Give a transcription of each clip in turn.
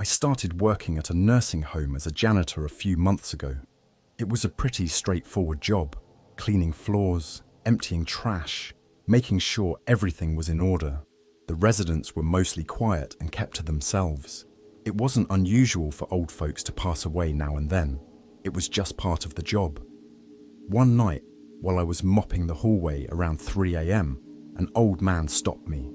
I started working at a nursing home as a janitor a few months ago. It was a pretty straightforward job, cleaning floors, emptying trash, making sure everything was in order. The residents were mostly quiet and kept to themselves. It wasn't unusual for old folks to pass away now and then. It was just part of the job. One night, while I was mopping the hallway around 3 a.m., an old man stopped me.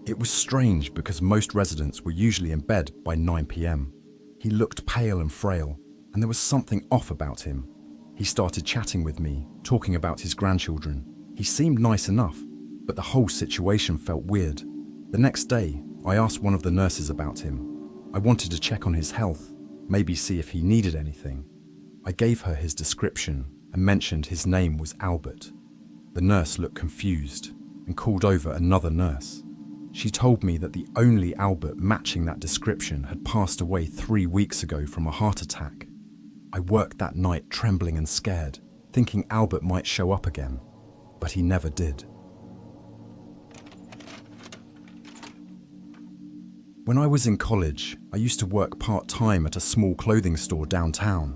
It was strange because most residents were usually in bed by 9 p.m. He looked pale and frail, and there was something off about him. He started chatting with me, talking about his grandchildren. He seemed nice enough, but the whole situation felt weird. The next day, I asked one of the nurses about him. I wanted to check on his health, maybe see if he needed anything. I gave her his description and mentioned his name was Albert. The nurse looked confused and called over another nurse. She told me that the only Albert matching that description had passed away 3 weeks ago from a heart attack. I worked that night trembling and scared, thinking Albert might show up again, but he never did. When I was in college, I used to work part-time at a small clothing store downtown.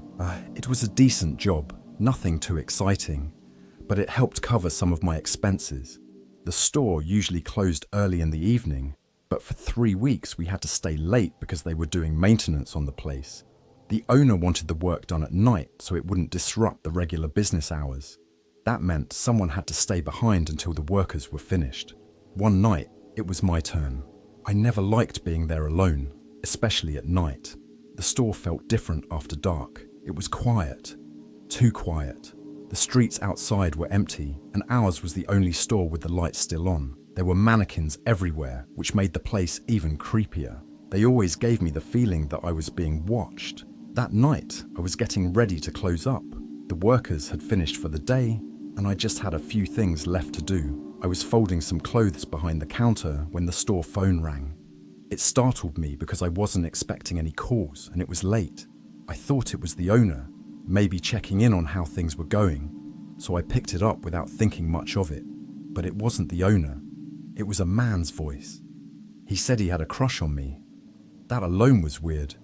It was a decent job, nothing too exciting, but it helped cover some of my expenses. The store usually closed early in the evening, but for 3 weeks we had to stay late because they were doing maintenance on the place. The owner wanted the work done at night so it wouldn't disrupt the regular business hours. That meant someone had to stay behind until the workers were finished. One night, it was my turn. I never liked being there alone, especially at night. The store felt different after dark. It was quiet, too quiet. The streets outside were empty, and ours was the only store with the lights still on. There were mannequins everywhere, which made the place even creepier. They always gave me the feeling that I was being watched. That night, I was getting ready to close up. The workers had finished for the day, and I just had a few things left to do. I was folding some clothes behind the counter when the store phone rang. It startled me because I wasn't expecting any calls and it was late. I thought it was the owner, maybe checking in on how things were going, so I picked it up without thinking much of it. But it wasn't the owner. It was a man's voice. He said he had a crush on me. That alone was weird.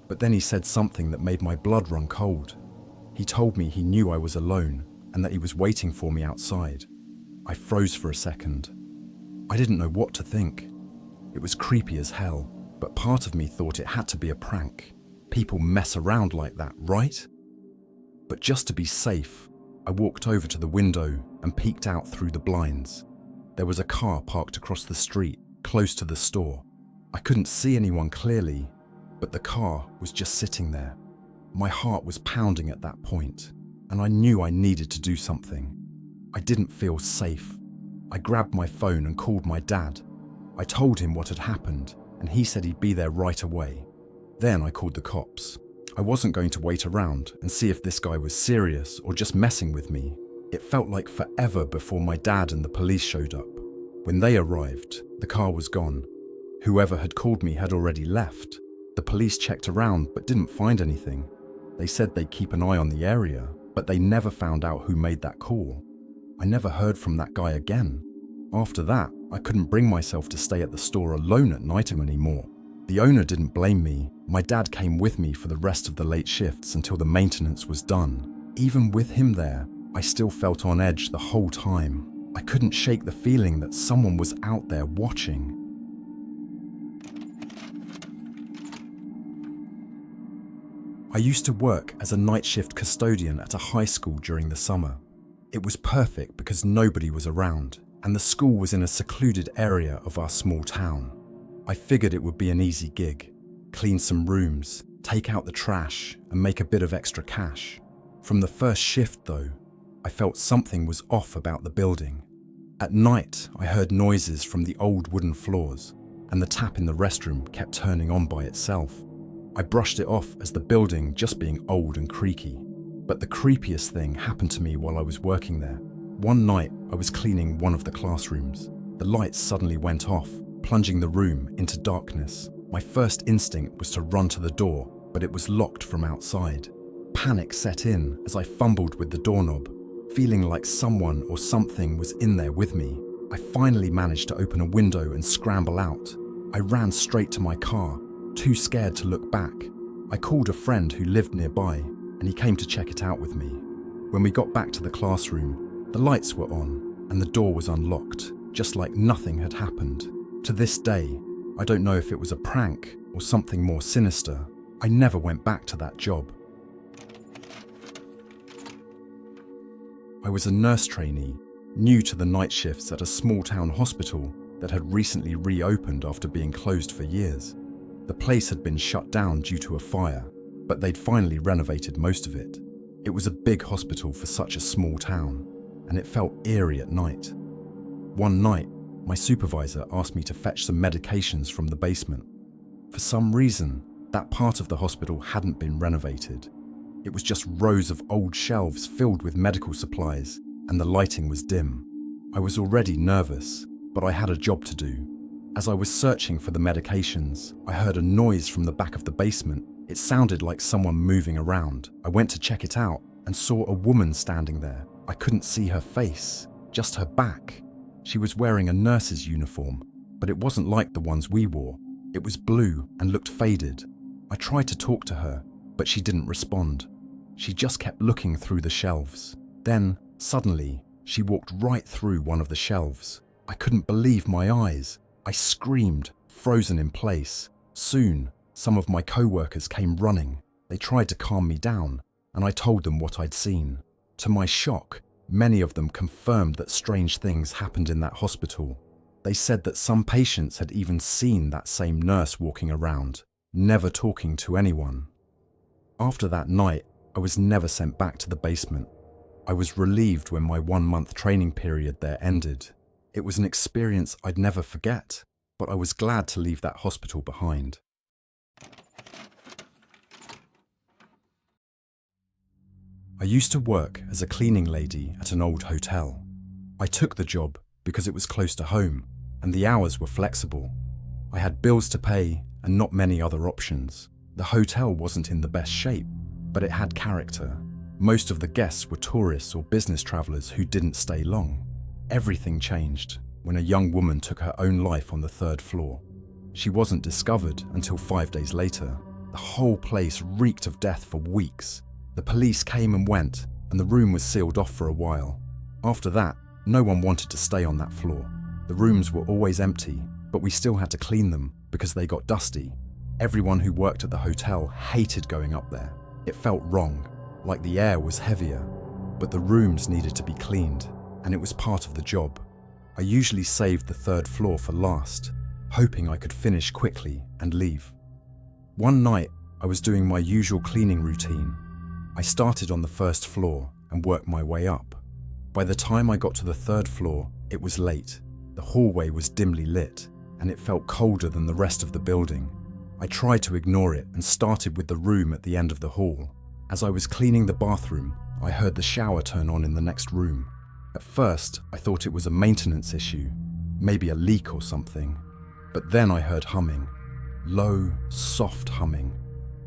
But then he said something that made my blood run cold. He told me he knew I was alone and that he was waiting for me outside. I froze for a second. I didn't know what to think. It was creepy as hell, but part of me thought it had to be a prank. People mess around like that, right? But just to be safe, I walked over to the window and peeked out through the blinds. There was a car parked across the street, close to the store. I couldn't see anyone clearly, but the car was just sitting there. My heart was pounding at that point, and I knew I needed to do something. I didn't feel safe. I grabbed my phone and called my dad. I told him what had happened, and he said he'd be there right away. Then I called the cops. I wasn't going to wait around and see if this guy was serious or just messing with me. It felt like forever before my dad and the police showed up. When they arrived, the car was gone. Whoever had called me had already left. The police checked around but didn't find anything. They said they'd keep an eye on the area, but they never found out who made that call. I never heard from that guy again. After that, I couldn't bring myself to stay at the store alone at night anymore. The owner didn't blame me. My dad came with me for the rest of the late shifts until the maintenance was done. Even with him there, I still felt on edge the whole time. I couldn't shake the feeling that someone was out there watching. I used to work as a night shift custodian at a high school during the summer. It was perfect because nobody was around, and the school was in a secluded area of our small town. I figured it would be an easy gig. Clean some rooms, take out the trash, and make a bit of extra cash. From the first shift though, I felt something was off about the building. At night, I heard noises from the old wooden floors, and the tap in the restroom kept turning on by itself. I brushed it off as the building just being old and creaky. But the creepiest thing happened to me while I was working there. One night, I was cleaning one of the classrooms. The lights suddenly went off, plunging the room into darkness. My first instinct was to run to the door, but it was locked from outside. Panic set in as I fumbled with the doorknob, feeling like someone or something was in there with me. I finally managed to open a window and scramble out. I ran straight to my car, Too scared to look back, I called a friend who lived nearby and he came to check it out with me. When we got back to the classroom, the lights were on and the door was unlocked, just like nothing had happened. To this day, I don't know if it was a prank or something more sinister. I never went back to that job. I was a nurse trainee, new to the night shifts at a small town hospital that had recently reopened after being closed for years. The place had been shut down due to a fire, but they'd finally renovated most of it. It was a big hospital for such a small town, and it felt eerie at night. One night, my supervisor asked me to fetch some medications from the basement. For some reason, that part of the hospital hadn't been renovated. It was just rows of old shelves filled with medical supplies, and the lighting was dim. I was already nervous, but I had a job to do. As I was searching for the medications, I heard a noise from the back of the basement. It sounded like someone moving around. I went to check it out and saw a woman standing there. I couldn't see her face, just her back. She was wearing a nurse's uniform, but it wasn't like the ones we wore. It was blue and looked faded. I tried to talk to her, but she didn't respond. She just kept looking through the shelves. Then, suddenly, she walked right through one of the shelves. I couldn't believe my eyes. I screamed, frozen in place. Soon, some of my co-workers came running. They tried to calm me down, and I told them what I'd seen. To my shock, many of them confirmed that strange things happened in that hospital. They said that some patients had even seen that same nurse walking around, never talking to anyone. After that night, I was never sent back to the basement. I was relieved when my 1-month training period there ended. It was an experience I'd never forget, but I was glad to leave that hospital behind. I used to work as a cleaning lady at an old hotel. I took the job because it was close to home and the hours were flexible. I had bills to pay and not many other options. The hotel wasn't in the best shape, but it had character. Most of the guests were tourists or business travelers who didn't stay long. Everything changed when a young woman took her own life on the 3rd floor. She wasn't discovered until 5 days later. The whole place reeked of death for weeks. The police came and went, and the room was sealed off for a while. After that, no one wanted to stay on that floor. The rooms were always empty, but we still had to clean them because they got dusty. Everyone who worked at the hotel hated going up there. It felt wrong, like the air was heavier, but the rooms needed to be cleaned, and it was part of the job. I usually saved the 3rd floor for last, hoping I could finish quickly and leave. One night, I was doing my usual cleaning routine. I started on the 1st floor and worked my way up. By the time I got to the 3rd floor, it was late. The hallway was dimly lit, and it felt colder than the rest of the building. I tried to ignore it and started with the room at the end of the hall. As I was cleaning the bathroom, I heard the shower turn on in the next room. At first, I thought it was a maintenance issue, maybe a leak or something. But then I heard humming. Low, soft humming.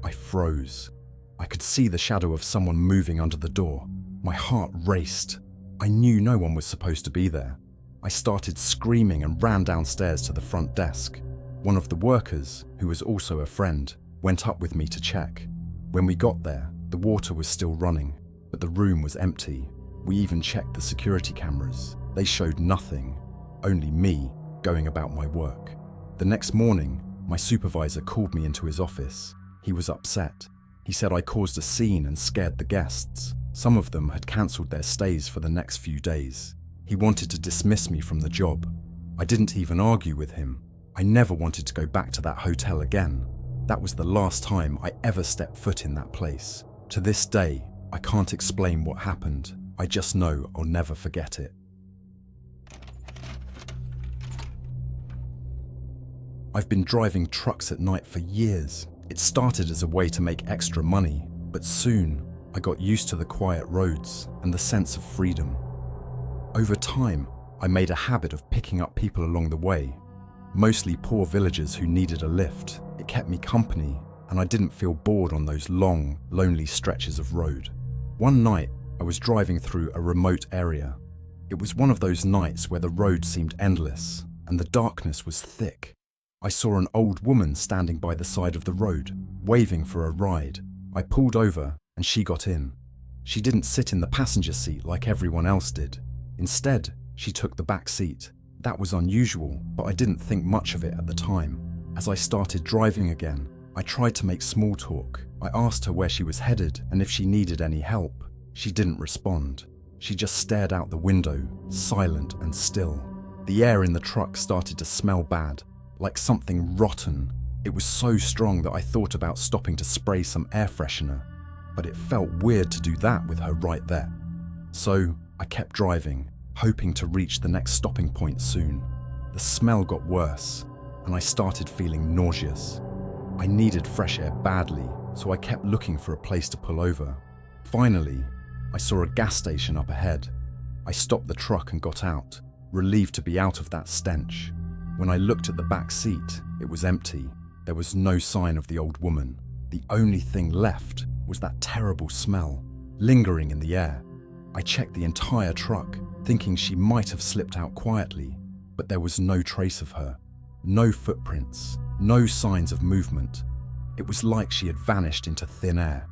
I froze. I could see the shadow of someone moving under the door. My heart raced. I knew no one was supposed to be there. I started screaming and ran downstairs to the front desk. One of the workers, who was also a friend, went up with me to check. When we got there, the water was still running, but the room was empty. We even checked the security cameras. They showed nothing, only me going about my work. The next morning, my supervisor called me into his office. He was upset. He said I caused a scene and scared the guests. Some of them had cancelled their stays for the next few days. He wanted to dismiss me from the job. I didn't even argue with him. I never wanted to go back to that hotel again. That was the last time I ever stepped foot in that place. To this day, I can't explain what happened. I just know I'll never forget it. I've been driving trucks at night for years. It started as a way to make extra money, but soon I got used to the quiet roads and the sense of freedom. Over time, I made a habit of picking up people along the way, mostly poor villagers who needed a lift. It kept me company, and I didn't feel bored on those long, lonely stretches of road. One night, I was driving through a remote area. It was one of those nights where the road seemed endless, and the darkness was thick. I saw an old woman standing by the side of the road, waving for a ride. I pulled over and she got in. She didn't sit in the passenger seat like everyone else did. Instead, she took the back seat. That was unusual, but I didn't think much of it at the time. As I started driving again, I tried to make small talk. I asked her where she was headed and if she needed any help. She didn't respond. She just stared out the window, silent and still. The air in the truck started to smell bad, like something rotten. It was so strong that I thought about stopping to spray some air freshener, but it felt weird to do that with her right there. So I kept driving, hoping to reach the next stopping point soon. The smell got worse, and I started feeling nauseous. I needed fresh air badly, so I kept looking for a place to pull over. Finally, I saw a gas station up ahead. I stopped the truck and got out, relieved to be out of that stench. When I looked at the back seat, it was empty. There was no sign of the old woman. The only thing left was that terrible smell, lingering in the air. I checked the entire truck, thinking she might have slipped out quietly, but there was no trace of her. No footprints, no signs of movement. It was like she had vanished into thin air.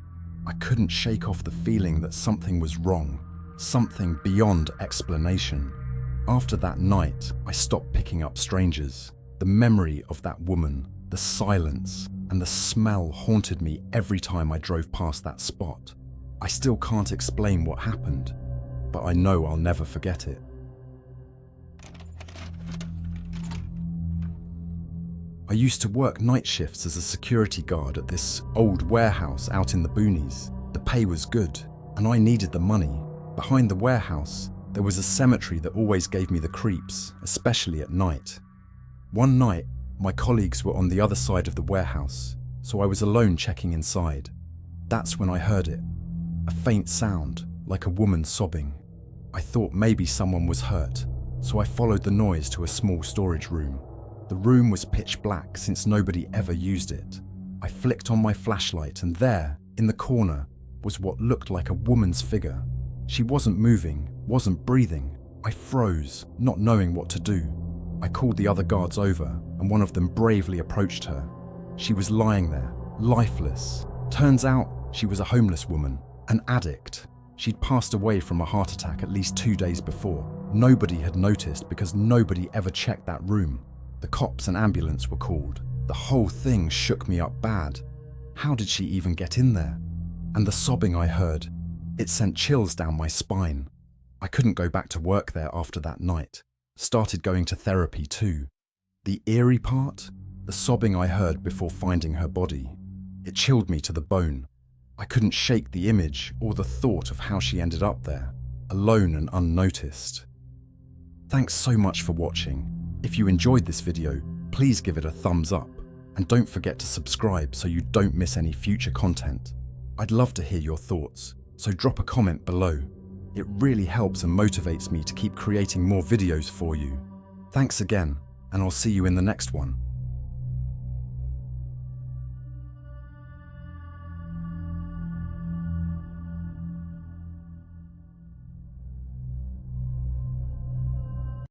I couldn't shake off the feeling that something was wrong, something beyond explanation. After that night, I stopped picking up strangers. The memory of that woman, the silence, and the smell haunted me every time I drove past that spot. I still can't explain what happened, but I know I'll never forget it. I used to work night shifts as a security guard at this old warehouse out in the boonies. The pay was good, and I needed the money. Behind the warehouse, there was a cemetery that always gave me the creeps, especially at night. One night, my colleagues were on the other side of the warehouse, so I was alone checking inside. That's when I heard it. A faint sound, like a woman sobbing. I thought maybe someone was hurt, so I followed the noise to a small storage room. The room was pitch black since nobody ever used it. I flicked on my flashlight and there, in the corner, was what looked like a woman's figure. She wasn't moving, wasn't breathing. I froze, not knowing what to do. I called the other guards over, and one of them bravely approached her. She was lying there, lifeless. Turns out she was a homeless woman, an addict. She'd passed away from a heart attack at least 2 days before. Nobody had noticed because nobody ever checked that room. The cops and ambulance were called. The whole thing shook me up bad. How did she even get in there? And the sobbing I heard, it sent chills down my spine. I couldn't go back to work there after that night. Started going to therapy too. The eerie part? The sobbing I heard before finding her body. It chilled me to the bone. I couldn't shake the image or the thought of how she ended up there, alone and unnoticed. Thanks so much for watching. If you enjoyed this video, please give it a thumbs up, and don't forget to subscribe so you don't miss any future content. I'd love to hear your thoughts, so drop a comment below. It really helps and motivates me to keep creating more videos for you. Thanks again, and I'll see you in the next one.